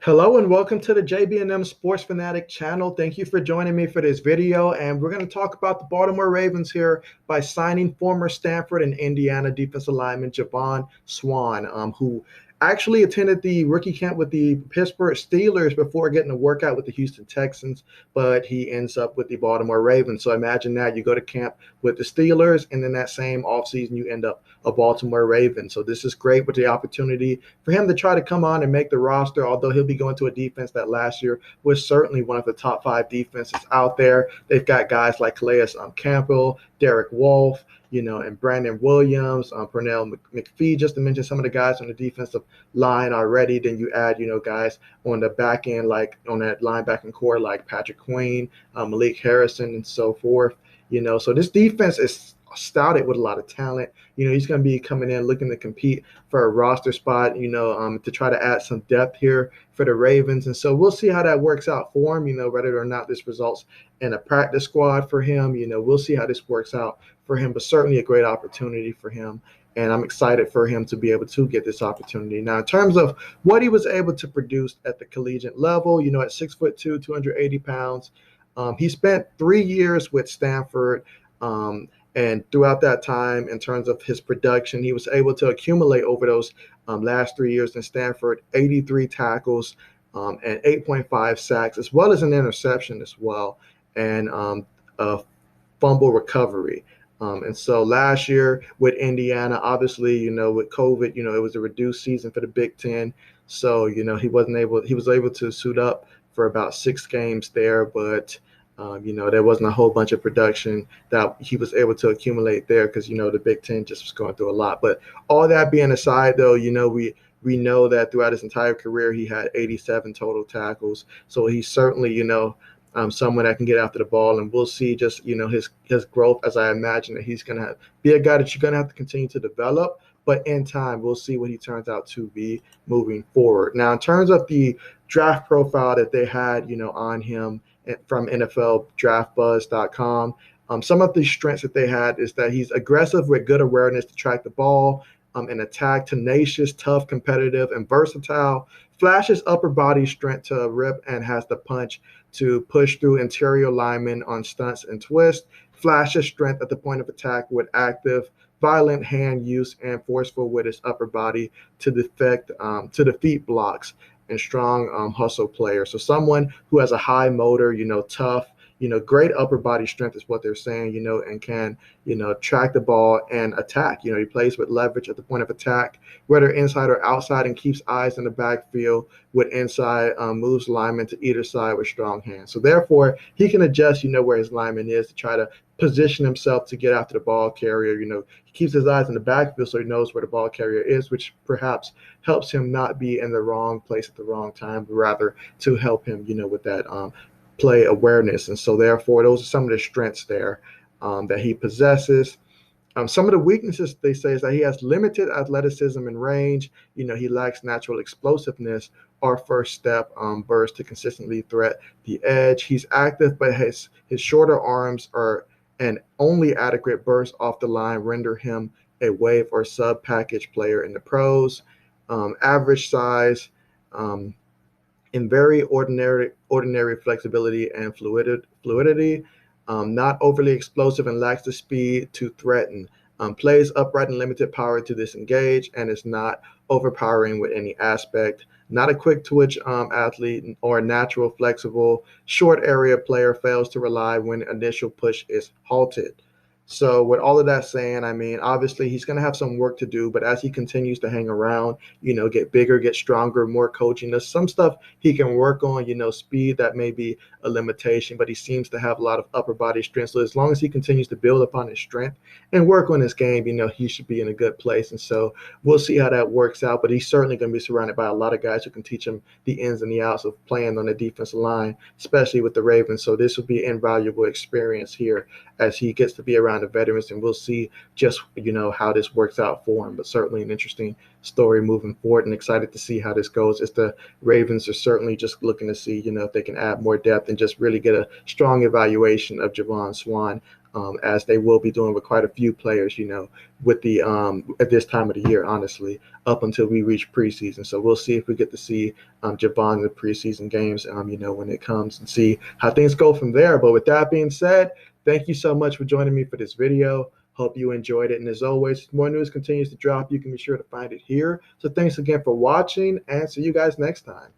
Hello and welcome to the JB&M Sports Fanatic channel. Thank you for joining me for this video. And we're going to talk about the Baltimore Ravens here by signing former Stanford and Indiana defensive lineman Javon Swann, who actually attended the rookie camp with the Pittsburgh Steelers before getting a workout with the Houston Texans, but he ends up with the Baltimore Ravens. So imagine that you go to camp with the Steelers, and then that same offseason you end up a Baltimore Raven. So this is great with the opportunity for him to try to come on and make the roster, although he'll be going to a defense that last year was certainly one of the top five defenses out there. They've got guys like Calais Campbell, Derek Wolfe, and Brandon Williams, Pernell McPhee, just to mention some of the guys on the defensive line already. Then you add, guys on the back end, like on that linebacking core, like Patrick Queen, Malik Harrison, and so forth. So this defense is stouted with a lot of talent. He's going to be coming in looking to compete for a roster spot, to try to add some depth here for the Ravens. And so we'll see how that works out for him, whether or not this results in a practice squad for him. We'll see how this works out for him, but certainly a great opportunity for him. And I'm excited for him to be able to get this opportunity. Now, in terms of what he was able to produce at the collegiate level, at 6'2", 280 pounds, he spent 3 years with Stanford. And throughout that time, in terms of his production, he was able to accumulate over those last 3 years in Stanford 83 tackles and 8.5 sacks, as well as an interception as well, and a fumble recovery. And so last year with Indiana, obviously, with COVID, it was a reduced season for the Big Ten. So, he was able to suit up for about 6 games there, but there wasn't a whole bunch of production that he was able to accumulate there because, the Big Ten just was going through a lot. But all that being aside, though, we know that throughout his entire career, he had 87 total tackles. So he's certainly, someone that can get after the ball. And we'll see just, his growth, as I imagine that he's going to be a guy that you're going to have to continue to develop. But in time, we'll see what he turns out to be moving forward. Now, in terms of the draft profile that they had, on him, from NFLDraftBuzz.com. Some of the strengths that they had is that he's aggressive with good awareness to track the ball and attack, tenacious, tough, competitive, and versatile, flashes upper body strength to rip and has the punch to push through interior linemen on stunts and twists, flashes strength at the point of attack with active, violent hand use and forceful with his upper body to defeat blocks and strong hustle player. So someone who has a high motor, tough, great upper body strength is what they're saying, and can, track the ball and attack. He plays with leverage at the point of attack, whether inside or outside, and keeps eyes in the backfield with inside, moves linemen to either side with strong hands. So therefore, he can adjust, where his lineman is to try to position himself to get after the ball carrier. He keeps his eyes in the backfield so he knows where the ball carrier is, which perhaps helps him not be in the wrong place at the wrong time, but rather to help him, with that play awareness. And so therefore, those are some of the strengths there that he possesses. Some of the weaknesses they say is that he has limited athleticism and range. He lacks natural explosiveness or first step burst to consistently threat the edge. He's active, but his shorter arms are and only adequate bursts off the line render him a wave or sub package player in the pros. Average size, in very ordinary flexibility and fluidity, not overly explosive and lacks the speed to threaten. Plays upright and limited power to disengage and is not overpowering with any aspect. Not a quick twitch athlete or natural flexible short area player, fails to rely when initial push is halted. So with all of that saying, I mean, obviously he's going to have some work to do, but as he continues to hang around, get bigger, get stronger, more coaching, there's some stuff he can work on, speed that may be a limitation, but he seems to have a lot of upper body strength. So as long as he continues to build upon his strength and work on his game, he should be in a good place. And so we'll see how that works out, but he's certainly going to be surrounded by a lot of guys who can teach him the ins and the outs of playing on the defensive line, especially with the Ravens. So this will be an invaluable experience here as he gets to be around the veterans, and we'll see just how this works out for him. But certainly an interesting story moving forward, and excited to see how this goes, as the Ravens are certainly just looking to see if they can add more depth and just really get a strong evaluation of Javon Swann as they will be doing with quite a few players, with the at this time of the year, honestly, up until we reach preseason. So we'll see if we get to see Javon in the preseason games, when it comes, and see how things go from there. But with that being said, thank you so much for joining me for this video. Hope you enjoyed it. And as always, more news continues to drop. You can be sure to find it here. So thanks again for watching, and see you guys next time.